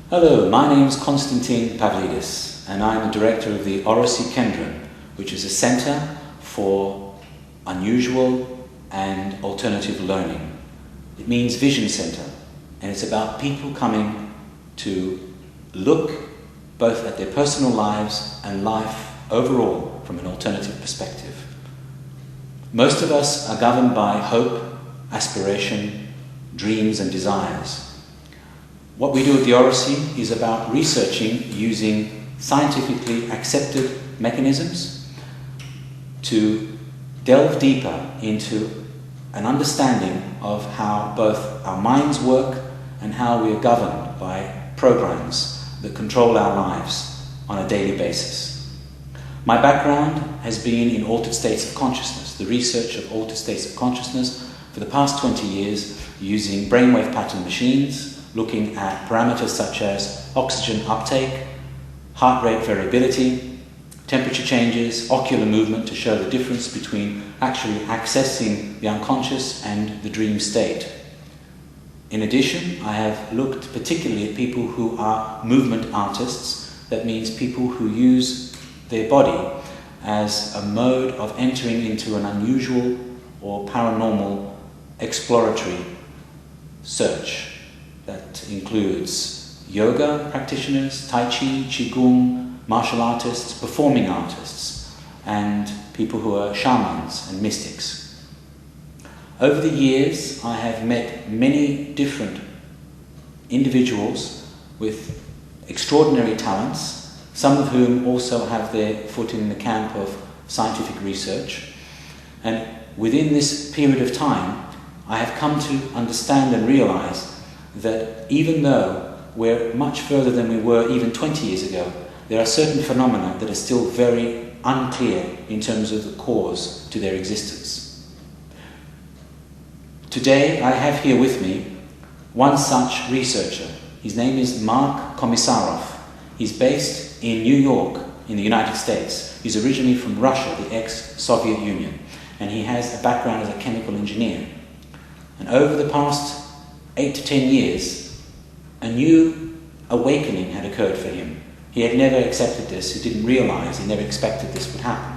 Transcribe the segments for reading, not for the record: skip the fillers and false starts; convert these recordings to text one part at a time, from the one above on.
Hello, my name is Konstantin Pavlidis and I'm the director of the Orosi Kendron, which is a centre for unusual and alternative learning. It means vision centre, and it's about people coming to look both at their personal lives and life overall from an alternative perspective. Most of us are governed by hope, aspiration, dreams and desires. What we do at the Orosi is about researching using scientifically accepted mechanisms to delve deeper into an understanding of how both our minds work and how we are governed by programs that control our lives on a daily basis. My background has been in altered states of consciousness, the research of altered states of consciousness for the past 20 years using brainwave pattern machines, looking at parameters such as oxygen uptake, heart rate variability, temperature changes, ocular movement to show the difference between actually accessing the unconscious and the dream state. In addition, I have looked particularly at people who are movement artists. That means people who use their body as a mode of entering into an unusual or paranormal exploratory search. That includes yoga practitioners, tai chi, qigong, martial artists, performing artists, and people who are shamans and mystics. Over the years, I have met many different individuals with extraordinary talents, some of whom also have their foot in the camp of scientific research. And within this period of time, I have come to understand and realize that even though we're much further than we were even 20 years ago, there are certain phenomena that are still very unclear in terms of the cause to their existence. Today I have here with me one such researcher. His name is Mark Komissarov. He's based in New York in the United States. He's originally from Russia, the ex-Soviet Union, and he has a background as a chemical engineer. And over the past 8 to 10 years, a new awakening had occurred for him. He had never accepted this, he didn't realize, he never expected this would happen.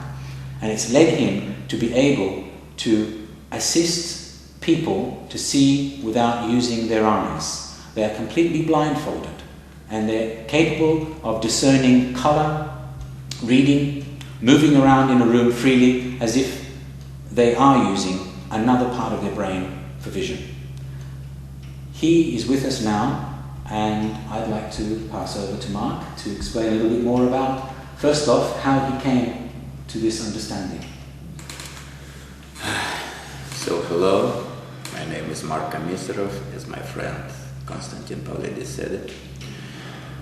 And it's led him to be able to assist people to see without using their eyes. They are completely blindfolded and they're capable of discerning color, reading, moving around in a room freely as if they are using another part of their brain for vision. He is with us now, and I'd like to pass over to Mark to explain a little bit more about, first off, how he came to this understanding. So, hello, my name is Mark Komissarov, as my friend Konstantin Pavlidis said it.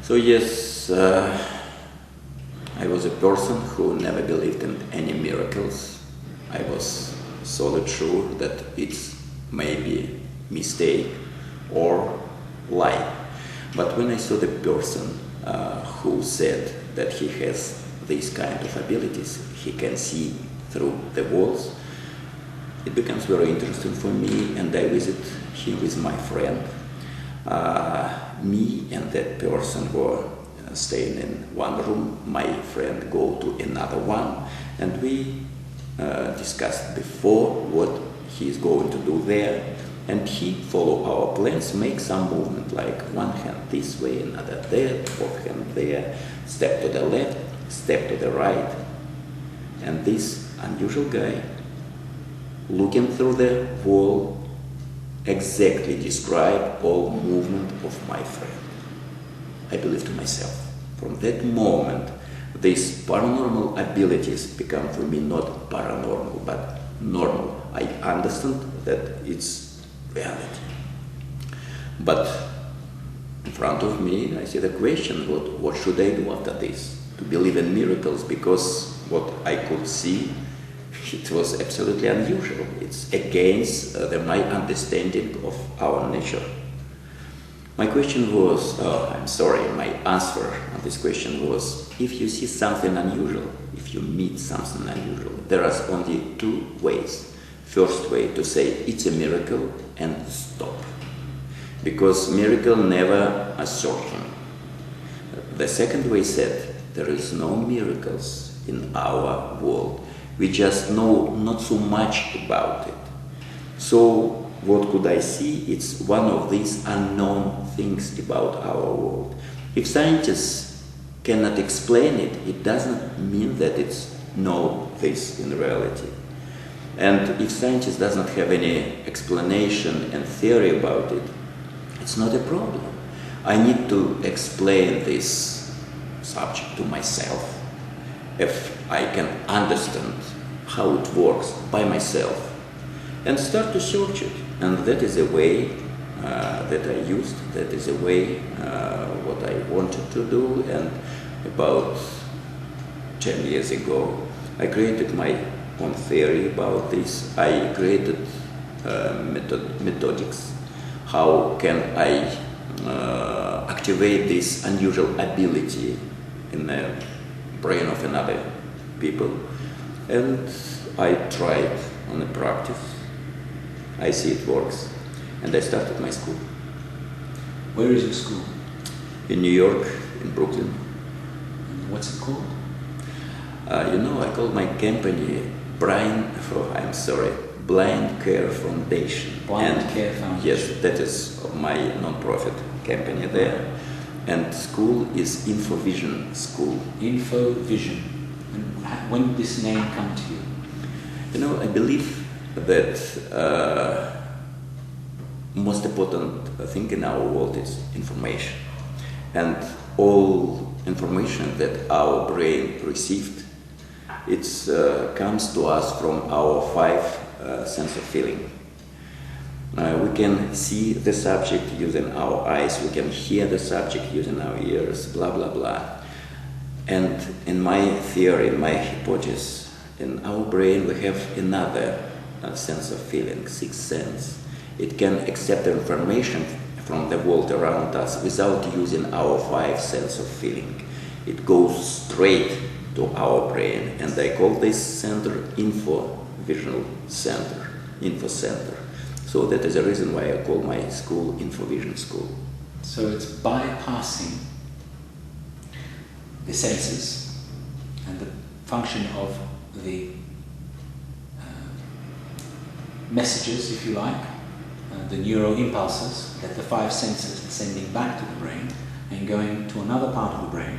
So yes, I was a person who never believed in any miracles. I was solid sure that it's maybe mistake or lie. But when I saw the person who said that he has these kind of abilities, he can see through the walls, it becomes very interesting for me, and I visit him with my friend. Me and that person were staying in one room, my friend go to another one, and we discussed before what he is going to do there. And he follow our plans, make some movement, like one hand this way, another there, both hand there, step to the left, step to the right. And this unusual guy, looking through the wall, exactly describe all movement of my friend. I believe to myself, from that moment, these paranormal abilities become for me not paranormal, but normal. I understand that it's reality. But in front of me, I see the question, what should I do after this? To believe in miracles, because what I could see, it was absolutely unusual. It's against my understanding of our nature. My question was, my answer on this question was, if you see something unusual, if you meet something unusual, there are only two ways. First way to say it's a miracle and stop. Because miracle never assertion. the second way said, there is no miracles in our world. We just know not so much about it. So what could I see? It's one of these unknown things about our world. If scientists cannot explain it, it doesn't mean that it's know this in reality. And if scientists does not have any explanation and theory about it, it's not a problem. I need to explain this subject to myself. If I can understand how it works by myself and start to search it. And that is a way that I used, that is a way what I wanted to do. And about 10 years ago, I created my own theory about this. I created methodics. How can I activate this unusual ability in the brain of another people? And I tried on the practice. I see it works. And I started my school. Where is your school? In New York, in Brooklyn. And what's it called? I call my company Blind Care Foundation. Blind Care Foundation. Yes, that is my non-profit company there. And school is InfoVision School. InfoVision. And when did this name come to you? I believe that most important thing in our world is information. And all information that our brain received, it comes to us from our five sense of feeling. We can see the subject using our eyes, we can hear the subject using our ears, blah, blah, blah. And in my theory, in my hypothesis, in our brain we have another sense of feeling, sixth sense. It can accept information from the world around us without using our five sense of feeling. It goes straight to our brain, and I call this center InfoVision Center, Info Center. So that is the reason why I call my school InfoVision School. So it's bypassing the senses and the function of the messages, if you like, the neural impulses that the five senses are sending back to the brain and going to another part of the brain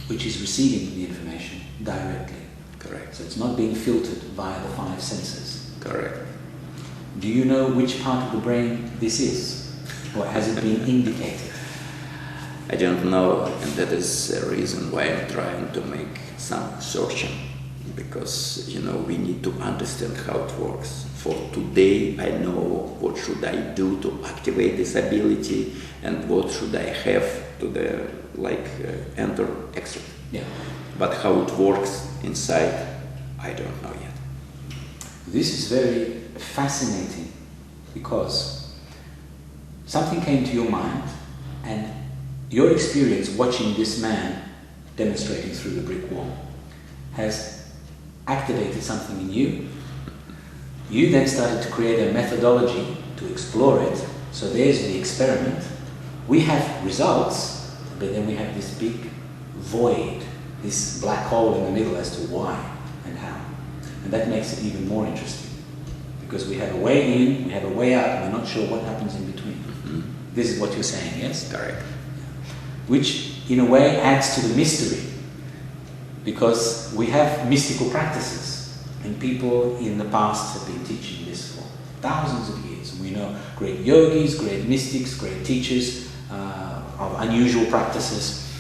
which is receiving the information directly. Correct. So it's not being filtered via the five senses. Correct. Do you know which part of the brain this is? Or has it been indicated? I don't know, and that is a reason why I'm trying to make some searching, because we need to understand how it works. For today, I know what should I do to activate this ability, and what should I have to enter, exit. Yeah. But how it works inside, I don't know yet. This is very fascinating because something came to your mind, and your experience watching this man demonstrating through the brick wall has activated something in you. You then started to create a methodology to explore it. So there's the experiment. We have results, but then we have this big void, this black hole in the middle as to why and how. And that makes it even more interesting, because we have a way in, we have a way out, and we're not sure what happens in between. Mm-hmm. This is what you're saying, yes? Correct. Which, in a way, adds to the mystery, because we have mystical practices, and people in the past have been teaching this for thousands of years. And we know great yogis, great mystics, great teachers of unusual practices,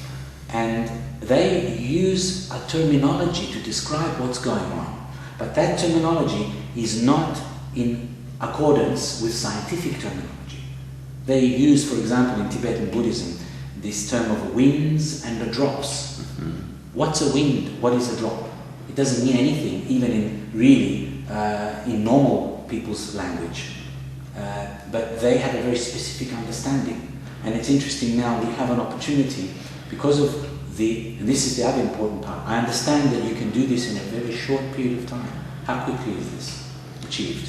and they use a terminology to describe what's going on. But that terminology is not in accordance with scientific terminology. They use, for example, in Tibetan Buddhism, this term of winds and the drops. Mm-hmm. What's a wind? What is a drop? It doesn't mean anything, even in normal people's language. But they have a very specific understanding. And it's interesting now we have an opportunity because of and this is the other important part. I understand that you can do this in a very short period of time. How quickly is this achieved?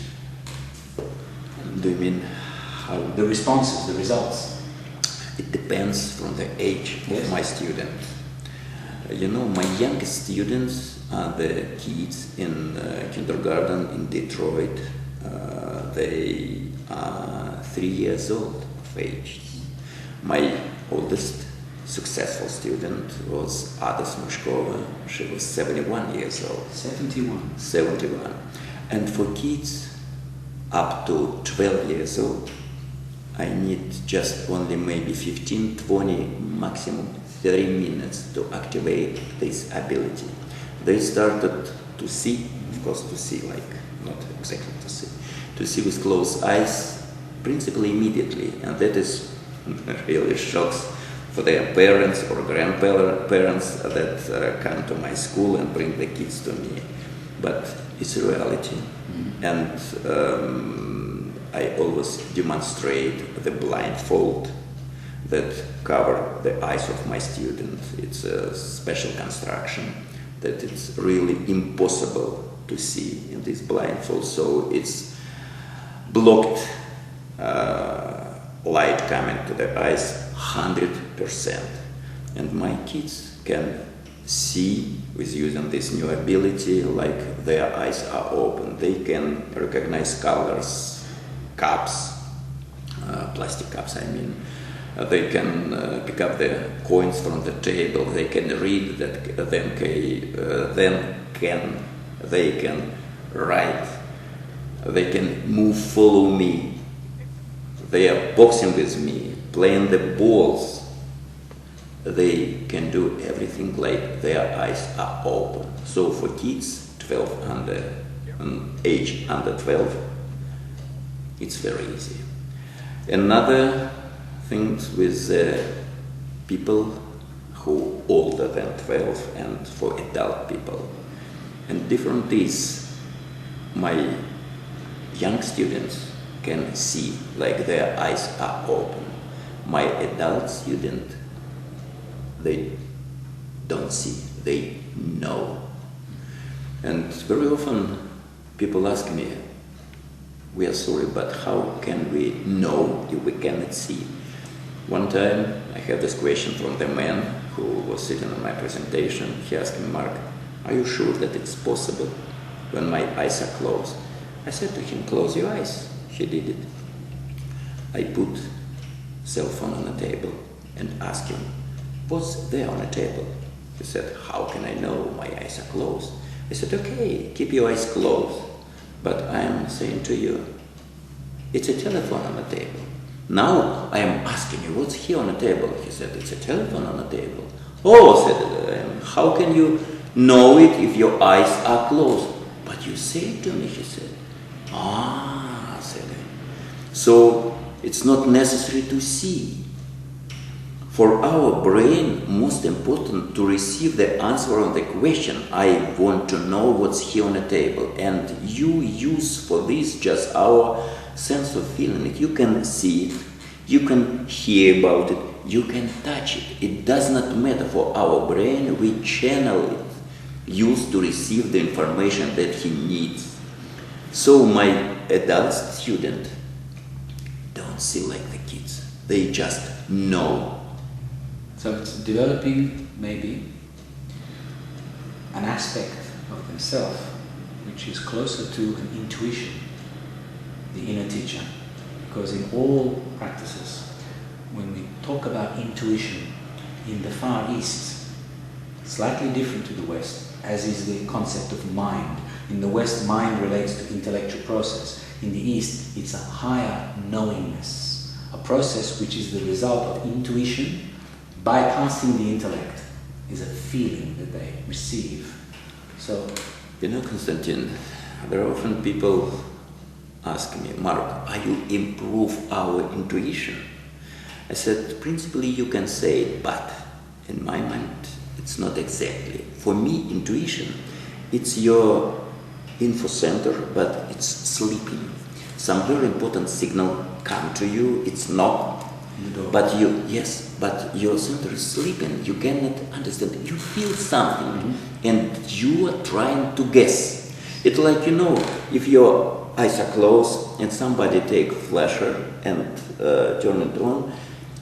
Do you mean how? The responses, the results. it depends from the age of my student. You know, my youngest students are the kids in kindergarten in Detroit. They are 3 years old of age. My oldest successful student was Ada Smushkova. She was 71 years old. 71. And for kids up to 12 years old, I need just only maybe 15, 20, maximum 30 minutes to activate this ability. They started to see, of course to see, like not exactly to see with closed eyes, principally immediately, and that is really shocks for their parents or grandparents that come to my school and bring the kids to me. But it's a reality, and I always demonstrate the blindfold that cover the eyes of my student. It's a special construction that it's really impossible to see in this blindfold, so it's blocked light coming to the eyes 100%. And my kids can see with using this new ability, like their eyes are open. They can recognize colors, cups, plastic cups I mean. They can pick up the coins from the table. They can read that. They can write. They can move, follow me. They are boxing with me, playing the balls. They can do everything like their eyes are open. So for kids age under 12, it's very easy. Another things with people who older than 12 and for adult people. And different is my young students can see like their eyes are open. My adult student, they don't see, they know. And very often people ask me, we are sorry, but how can we know if we cannot see? One time I had this question from the man who was sitting on my presentation. He asked me, Mark, are you sure that it's possible when my eyes are closed? I said to him, close your eyes. He did it. I put cell phone on the table and asked him, what's there on the table? He said, how can I know my eyes are closed? I said, okay, keep your eyes closed. But I am saying to you, it's a telephone on the table. Now I am asking you, what's here on the table? He said, it's a telephone on the table. Oh, said, how can you know it if your eyes are closed? But you say it to me, he said. Ah, said I. So it's not necessary to see. For our brain, most important to receive the answer on the question, I want to know what's here on the table. And you use for this just our sense of feeling. You can see it, you can hear about it, you can touch it. It does not matter for our brain, we channel it, used to receive the information that he needs. So my adult student don't see like the kids, they just know. So it's developing maybe an aspect of themselves which is closer to an intuition, the inner teacher. Because in all practices, when we talk about intuition in the Far East, slightly different to the West, as is the concept of mind. In the West, mind relates to intellectual process. In the East, it's a higher knowingness, a process which is the result of intuition bypassing the intellect, is a feeling that they receive. So, you know, Konstantin, there are often people ask me, Mark, are you improve our intuition? I said, principally you can say it, but in my mind, it's not exactly. For me, intuition, it's your info center, but it's sleeping. Some very important signal come to you, it's not, but but your center is sleeping, you cannot understand, you feel something, and you are trying to guess. It's like, you know, if your eyes are closed and somebody take flasher and turn it on,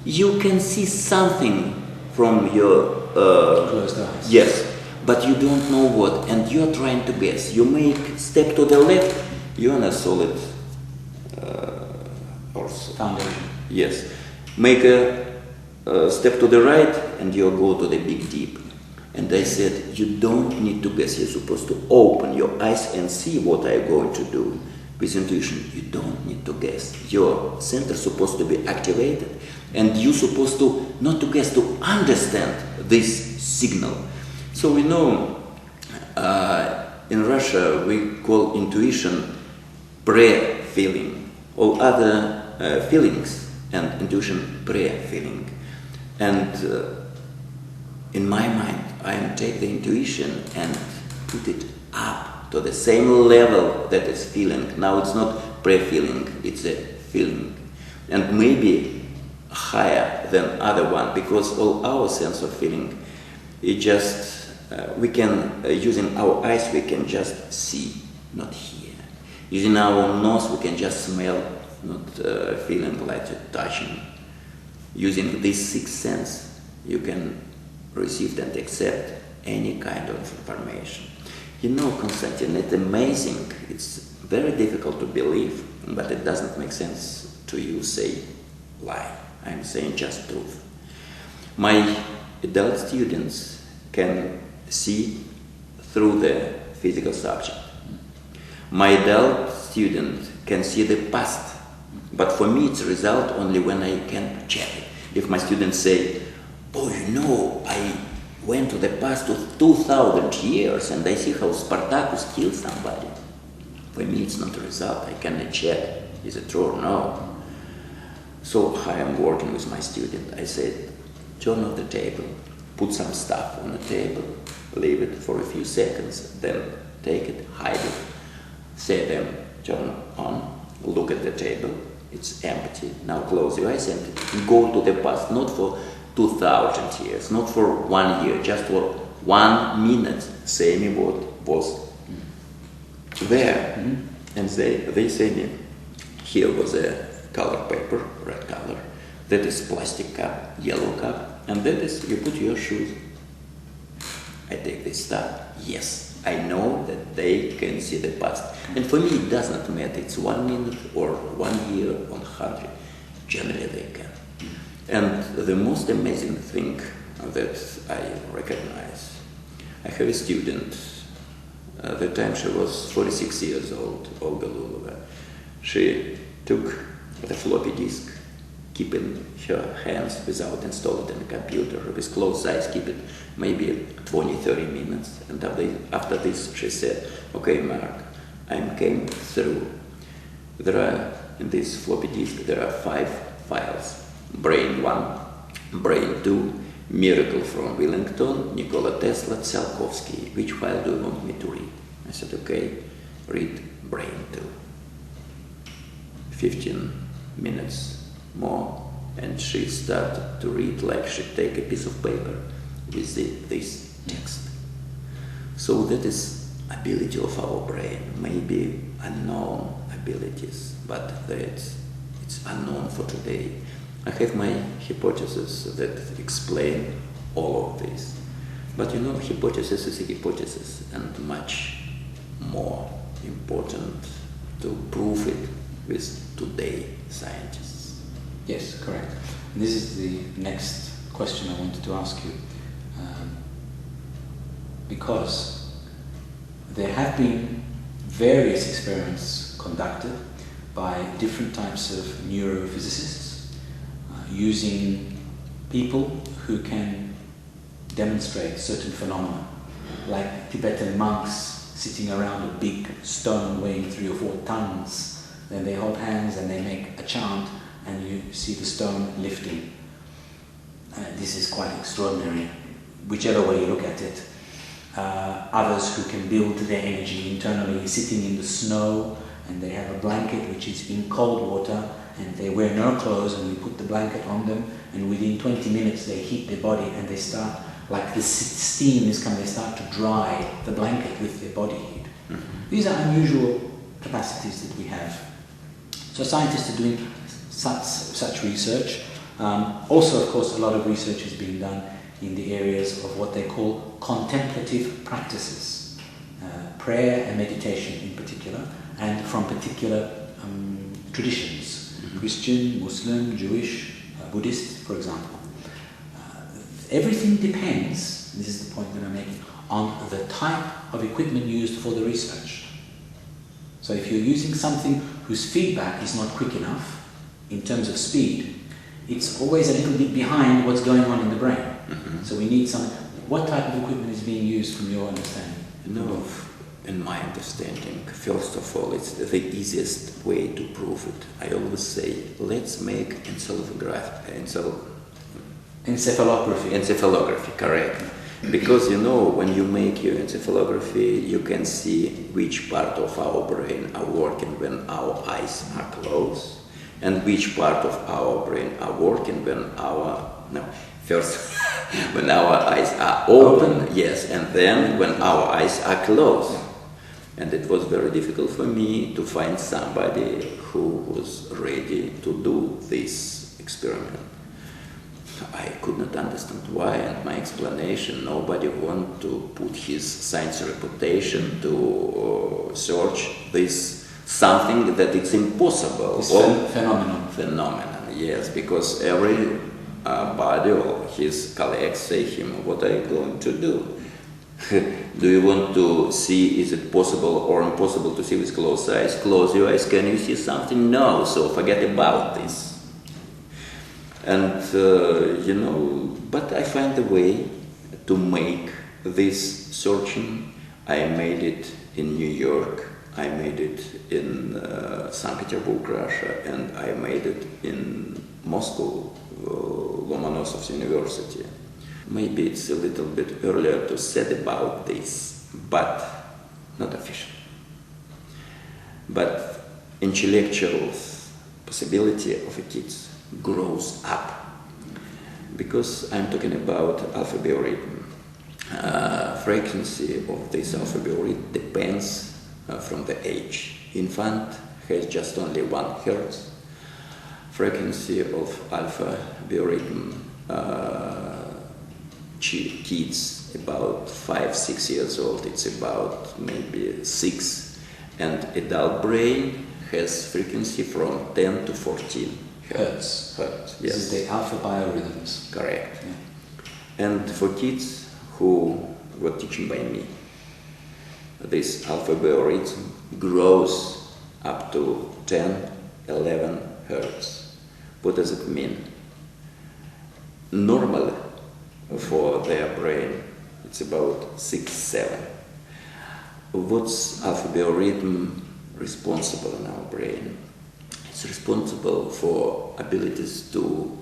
you can see something from your closed eyes. Yes, but you don't know what, and you're trying to guess. You make step to the left, you're on a solid foundation. Yes. Make a step to the right, and you go to the big deep. And I said, you don't need to guess. You're supposed to open your eyes and see what I'm going to do. With intuition, you don't need to guess. Your center is supposed to be activated, and you're supposed to not to guess, to understand this signal. So we know in Russia we call intuition prayer feeling. All other feelings and intuition prayer feeling. And in my mind, I take the intuition and put it up to the same level that is feeling. Now it's not prayer feeling, it's a feeling. And maybe higher than other one, because all our sense of feeling, it just, we can, using our eyes, we can just see, not hear. Using our nose, we can just smell, not feeling like touching. Using this sixth sense, you can receive and accept any kind of information. You know, Konstantin, it's amazing. It's very difficult to believe, but it doesn't make sense to you say lie. I'm saying just truth. My adult students can see through the physical subject. My adult student can see the past, but for me it's a result only when I can check it. If my students say, oh, you know, I went to the past of 2000 years and I see how Spartacus killed somebody. For me it's not a result, I cannot check, is it true or no? So I am working with my student. I said, turn on the table, put some stuff on the table, leave it for a few seconds, then take it, hide it, say them, turn on, look at the table, it's empty, now close your eyes and go to the past, not for 2000 years, not for 1 year, just for 1 minute, say me what was there. And they say me, here was a color paper, red color, that is plastic cup, yellow cup, and that is, you put your shoes. I take this stuff, yes, I know that they can see the past. And for me it does not matter, it's 1 minute or 1 year or 100, generally they can. And the most amazing thing that I recognize, I have a student, at the time she was 46 years old, Olga Lulova. She took the floppy disk, keep in her hands without installing it in the computer, with closed eyes, keep it maybe 20-30 minutes. And after this she said, okay, Mark, I came through. There are, in this floppy disk, there are 5 files. Brain 1, Brain 2, Miracle from Wellington, Nicola Tesla, Tsiolkovsky. Which file do you want me to read? I said, okay, read Brain 2. 15 minutes more, and she started to read like she'd take a piece of paper with this text. So that is ability of our brain, maybe unknown abilities, but it's unknown for today. I have my hypothesis that explain all of this. But you know, hypothesis is a hypothesis, and much more important to prove it with today scientists. Yes, correct. And this is the next question I wanted to ask you. Because there have been various experiments conducted by different types of neurophysicists using people who can demonstrate certain phenomena, like Tibetan monks sitting around a big stone weighing 3 or 4 tons. Then they hold hands and they make a chant, and you see the stone lifting. This is quite extraordinary, whichever way you look at it. Others who can build their energy internally, sitting in the snow, and they have a blanket which is in cold water, and they wear no clothes, and we put the blanket on them, and within 20 minutes they heat their body, and they start, like the steam is coming, they start to dry the blanket with their body heat. These are unusual capacities that we have. So scientists are doing such research. Also, of course, a lot of research is being done in the areas of what they call contemplative practices, prayer and meditation in particular, and from particular traditions, Christian, Muslim, Jewish, Buddhist, for example. Everything depends, this is the point that I'm making, on the type of equipment used for the research. So if you're using something whose feedback is not quick enough in terms of speed, it's always a little bit behind what's going on in the brain. So we need some. What type of equipment is being used from your understanding? No, in my understanding, first of all, it's the easiest way to prove it. I always say, let's make encephalography, correct. Because when you make your encephalography, you can see which part of our brain are working when our eyes are closed, and which part of our brain are working when when our eyes are open, yes, and then when our eyes are closed. And it was very difficult for me to find somebody who was ready to do this experiment. I could not understand why, and my explanation, nobody wanted to put his science reputation to search this something that it's impossible. Phenomenon, yes, because every body or his colleagues say him, what are you going to do? Do you want to see, is it possible or impossible to see with closed eyes? Close your eyes, can you see something? No, so forget about this. And, but I find a way to make this searching. I made it in New York, I made it in St. Petersburg, Russia, and I made it in Moscow, Lomonosov's University. Maybe it's a little bit earlier to say about this, but not official. But intellectual possibility of a kid grows up, because I'm talking about alphabet rhythm. Frequency of this alphabet rhythm depends from the age. Infant has just only 1 hertz. Frequency of alphabet rhythm kids about 5-6 years old, it's about maybe 6, and adult brain has frequency from 10 to 14 hertz. Yes. This is the alpha biorhythms. Correct. Yeah. And for kids who were teaching by me, this alpha biorhythm grows up to 10, 11 hertz. What does it mean? Normally, for their brain, it's about 6, 7. What's alpha biorhythm responsible in our brain? It's responsible for abilities to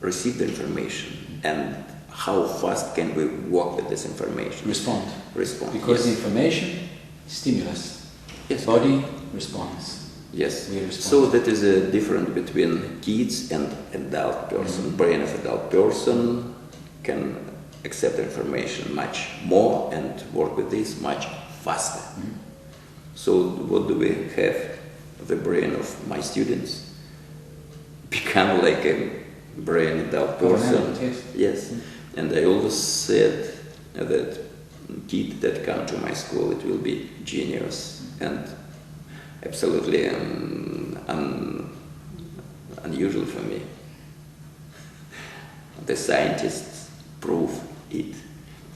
receive the information and how fast can we work with this information. Respond. yes. Because information, stimulus. Yes. Body responds. Yes. So that is a difference between kids and adult person. Brain of adult person can accept information much more and work with this much faster. So what do we have? The brain of my students become like a brain adult person. Yes. And I always said that kid that come to my school, it will be genius and absolutely unusual for me. The scientists prove it.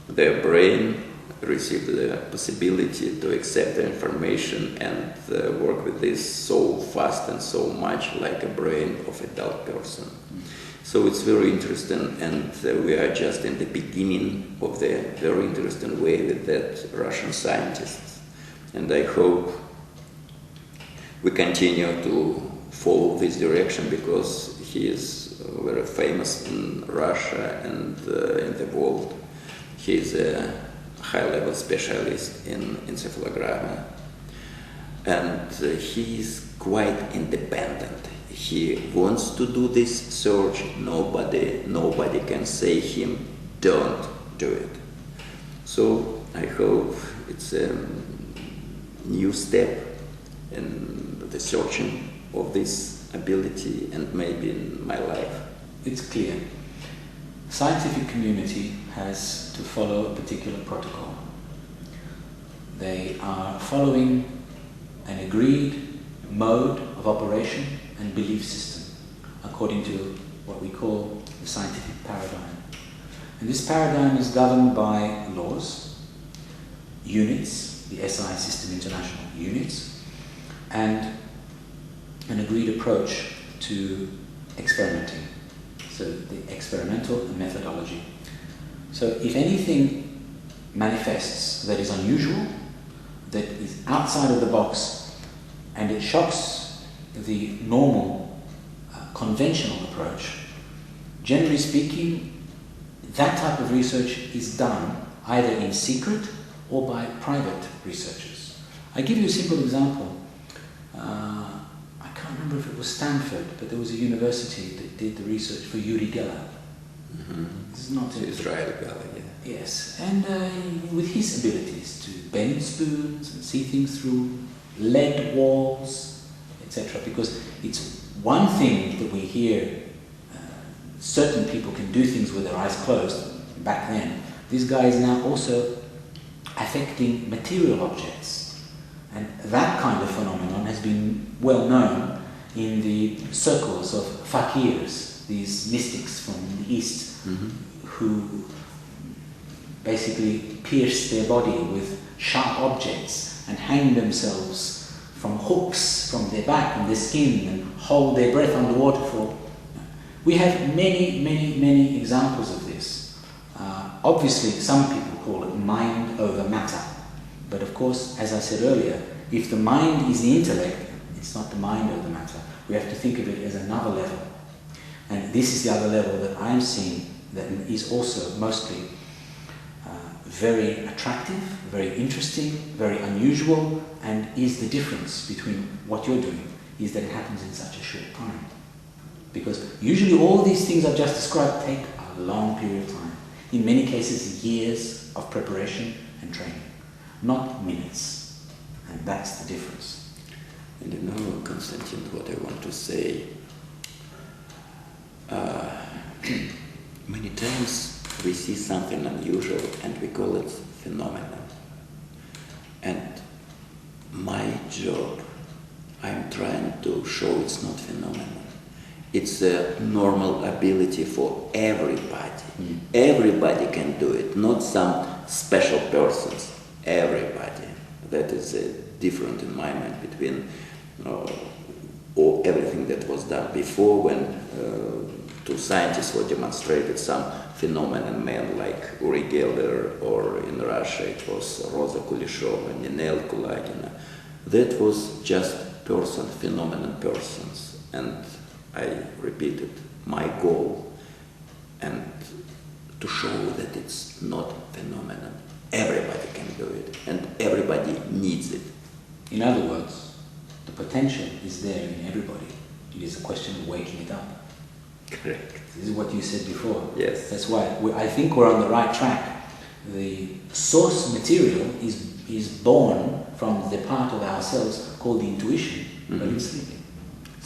Their brain received the possibility to accept the information and work with this so fast and so much like a brain of adult person. So it's very interesting, and we are just in the beginning of the very interesting way with that Russian scientists. And I hope we continue to follow this direction, because he is very famous in Russia and in the world. He is a high-level specialist in encephalography, and he is quite independent. He wants to do this search. Nobody can say him, don't do it. So I hope it's a new step in the searching of this ability and maybe in my life? It's clear. Scientific community has to follow a particular protocol. They are following an agreed mode of operation and belief system according to what we call the scientific paradigm. And this paradigm is governed by laws, units, the SI system international units, and an agreed approach to experimenting. So the experimental methodology. So if anything manifests that is unusual, that is outside of the box, and it shocks the normal, conventional approach, generally speaking, that type of research is done either in secret or by private researchers. I give you a simple example. I can't remember if it was Stanford, but there was a university that did the research for Yuri Geller. Mm-hmm. This is not Israel Geller, yeah. Yes, and with his abilities to bend spoons and see things through lead walls, etc. Because it's one thing that we hear certain people can do things with their eyes closed back then. This guy is now also affecting material objects, and that kind of phenomenon has been well known in the circles of fakirs, these mystics from the East, who basically pierce their body with sharp objects and hang themselves from hooks from their back and their skin and hold their breath underwater for. We have many examples of this. Obviously, some people call it mind over matter. But of course, as I said earlier, if the mind is the intellect, it's not the mind over the matter. We have to think of it as another level. And this is the other level that I'm seeing that is also mostly very attractive, very interesting, very unusual, and is the difference between what you're doing is that it happens in such a short time. Because usually all these things I've just described take a long period of time. In many cases, years of preparation and training, not minutes. And that's the difference. And you know, Konstantin, what I want to say, many times we see something unusual and we call it phenomenon. And my job, I'm trying to show it's not phenomenon. It's a normal ability for everybody. Everybody can do it, not some special persons. Everybody. That is different in my mind between or everything that was done before when two scientists were demonstrated some phenomenon men like Uri Geller, or in Russia it was Rosa Kuleshova and Nicola. That was just phenomenon persons. And I repeated my goal and to show that it's not phenomenon. Everybody can do it and everybody needs it. In other words, the potential is there in everybody. It is a question of waking it up. Correct. This is what you said before. Yes. That's why I think we're on the right track. The source material is born from the part of ourselves called the intuition, but it's sleeping.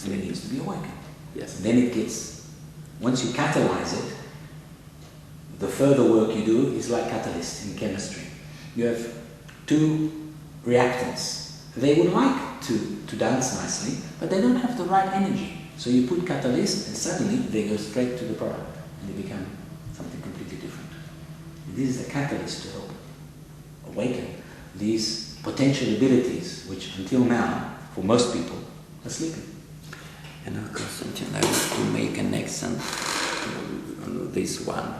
And it needs to be awakened. Yes. Then it gets, once you catalyze it, the further work you do is like catalyst in chemistry. You have two reactants. They would like to dance nicely, but they don't have the right energy. So you put catalyst and suddenly they go straight to the product and they become something completely different. And this is the catalyst to help awaken these potential abilities which until now, for most people, are sleeping. And of course, I want to make an accent on this one.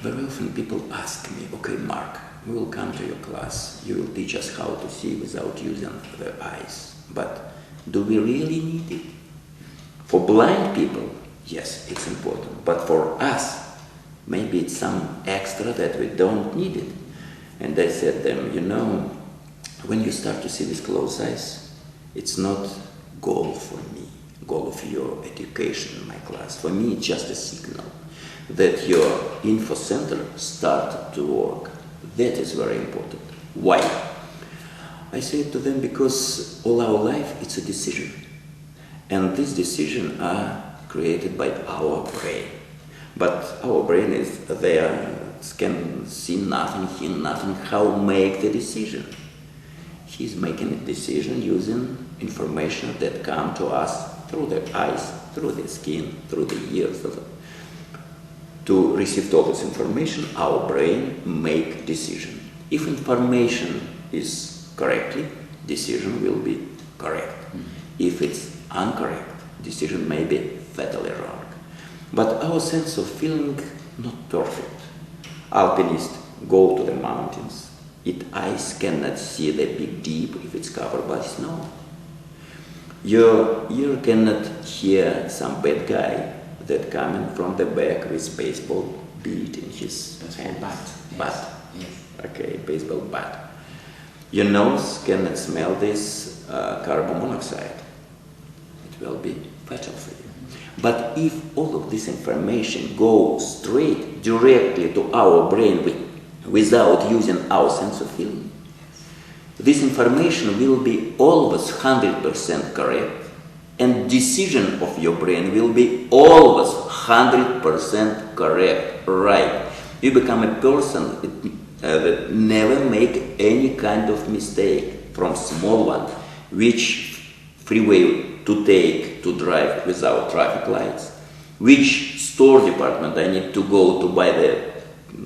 Very often people ask me, okay, Mark, we will come to your class, you will teach us how to see without using the eyes. But do we really need it? For blind people, yes, it's important. But for us, maybe it's some extra that we don't need it. And I said to them, when you start to see with closed eyes, it's not goal for me, goal of your education in my class. For me, it's just a signal that your info center started to work. That is very important. Why? I say to them because all our life it's a decision. And these decisions are created by our brain. But our brain is there, can see nothing, hear nothing, how make the decision. He's making a decision using information that come to us through the eyes, through the skin, through the ears. To receive all this information, our brain make decision. If information is correctly, decision will be correct. If it's incorrect, decision may be fatally wrong. But our sense of feeling not perfect. Alpinists go to the mountains. Its eyes cannot see the big deep if it's covered by snow. Your ear cannot hear some bad guy that coming from the back with baseball beat in his hand. Bat. Yes. Okay, baseball bat. Your nose cannot smell this carbon monoxide. It will be fatal for you. But if all of this information goes straight, directly to our brain without using our sense of feeling, this information will be always 100% correct, and decision of your brain will be always 100% correct, right. You become a person that never make any kind of mistake, from small one, which freeway to take to drive without traffic lights, which store department I need to go to buy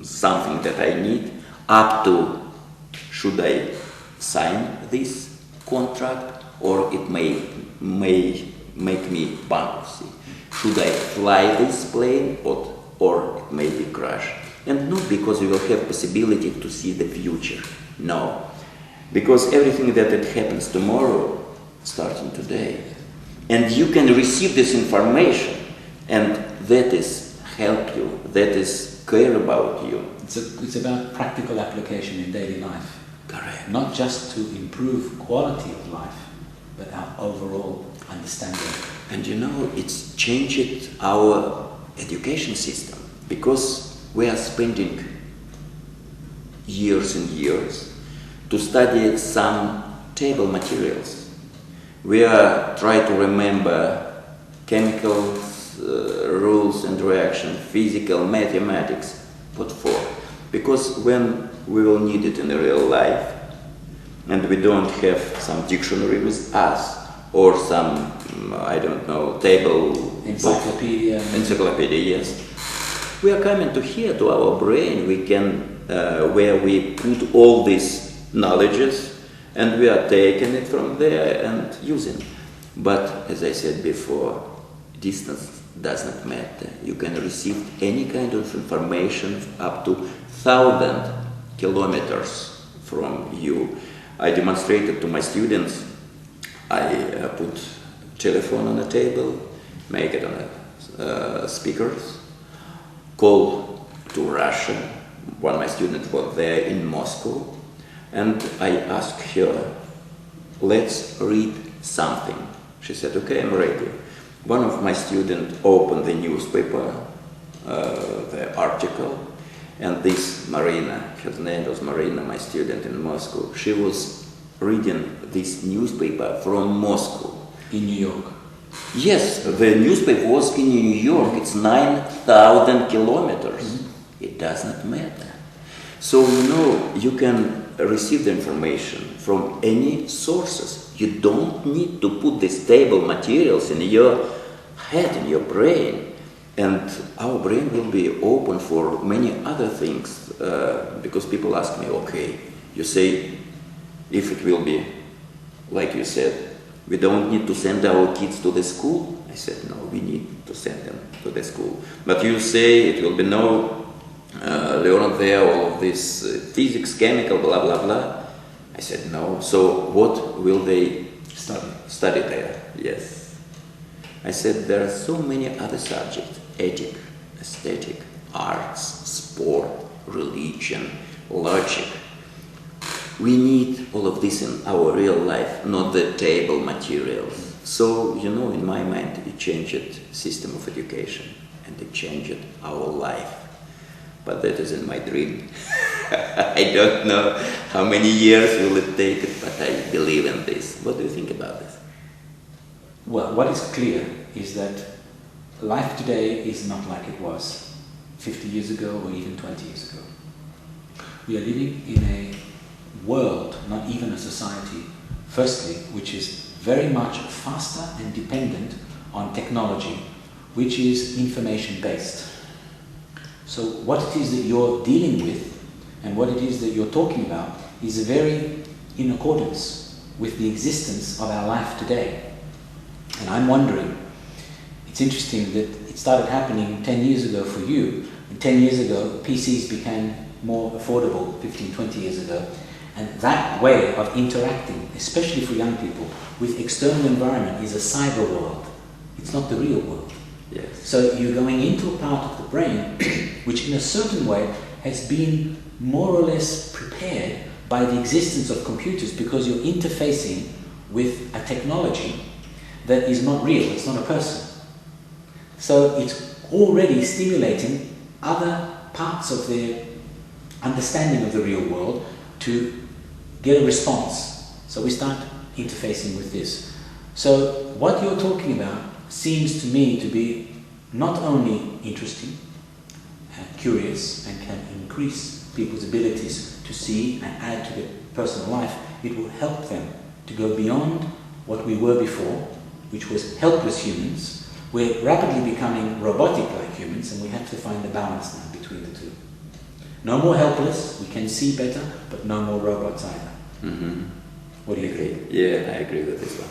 something that I need, up to should I sign this contract or it may make me bankruptcy. Should I fly this plane or it may be crash? And not because you will have possibility to see the future. No, because everything that it happens tomorrow starting today. And you can receive this information, and that is help you, that is care about you. It's about practical application in daily life. Correct. Not just to improve quality of life, but our overall understanding. And you know, it's changed our education system, because we are spending years and years to study some table materials. We are trying to remember chemicals, rules and reaction, physical, mathematics. What for? Because when we will need it in real life, and we don't have some dictionary with us, or some, I don't know, table... Encyclopedia. Encyclopedia, yes. We are coming to here, to our brain, we can, where we put all these knowledges, and we are taking it from there and using. But, as I said before, distance does not matter. You can receive any kind of information up to 1,000 kilometers from you. I demonstrated to my students, I put telephone on the table, make it on speakers, call to Russia. One of my students was there in Moscow, and I asked her, let's read something. She said, okay, I'm ready. One of my students opened the newspaper, the article, and this Marina, her name was Marina, my student in Moscow, she was reading this newspaper from Moscow. In New York? Yes, the newspaper was in New York. It's 9,000 kilometers. Mm-hmm. It does not matter. So, you know, you can receive the information from any sources. You don't need to put the stable materials in your head, in your brain. And our brain will be open for many other things. Because people ask me, okay, you say, if it will be, like you said, we don't need to send our kids to the school. I said, no, we need to send them to the school. But you say it will be learn there all of this physics, chemical, blah, blah, blah. I said, no. So what will they study there? Yes. I said, there are so many other subjects: ethic, aesthetic, arts, sport, religion, logic. We need all of this in our real life, not the table materials. So, you know, in my mind, it changed system of education, and it changed our life. But that is in my dream. I don't know how many years will it take, but I believe in this. What do you think about this? Well, what is clear is that life today is not like it was 50 years ago or even 20 years ago. We are living in a world, not even a society, firstly, which is very much faster and dependent on technology, which is information-based. So what it is that you're dealing with and what it is that you're talking about is very in accordance with the existence of our life today. And I'm wondering, it's interesting that it started happening 10 years ago for you, and 10 years ago PCs became more affordable 15, 20 years ago. And that way of interacting, especially for young people, with external environment is a cyber world. It's not the real world. Yes. So you're going into a part of the brain which in a certain way has been more or less prepared by the existence of computers, because you're interfacing with a technology that is not real, it's not a person. So it's already stimulating other parts of their understanding of the real world to get a response. So we start interfacing with this. So what you're talking about seems to me to be not only interesting and curious and can increase people's abilities to see and add to their personal life, it will help them to go beyond what we were before, which was helpless humans. We're rapidly becoming robotic like humans, and we have to find a balance now between the two. No more helpless, we can see better, but no more robots either. Mm-hmm. What do you agree? Yeah, I agree with this one.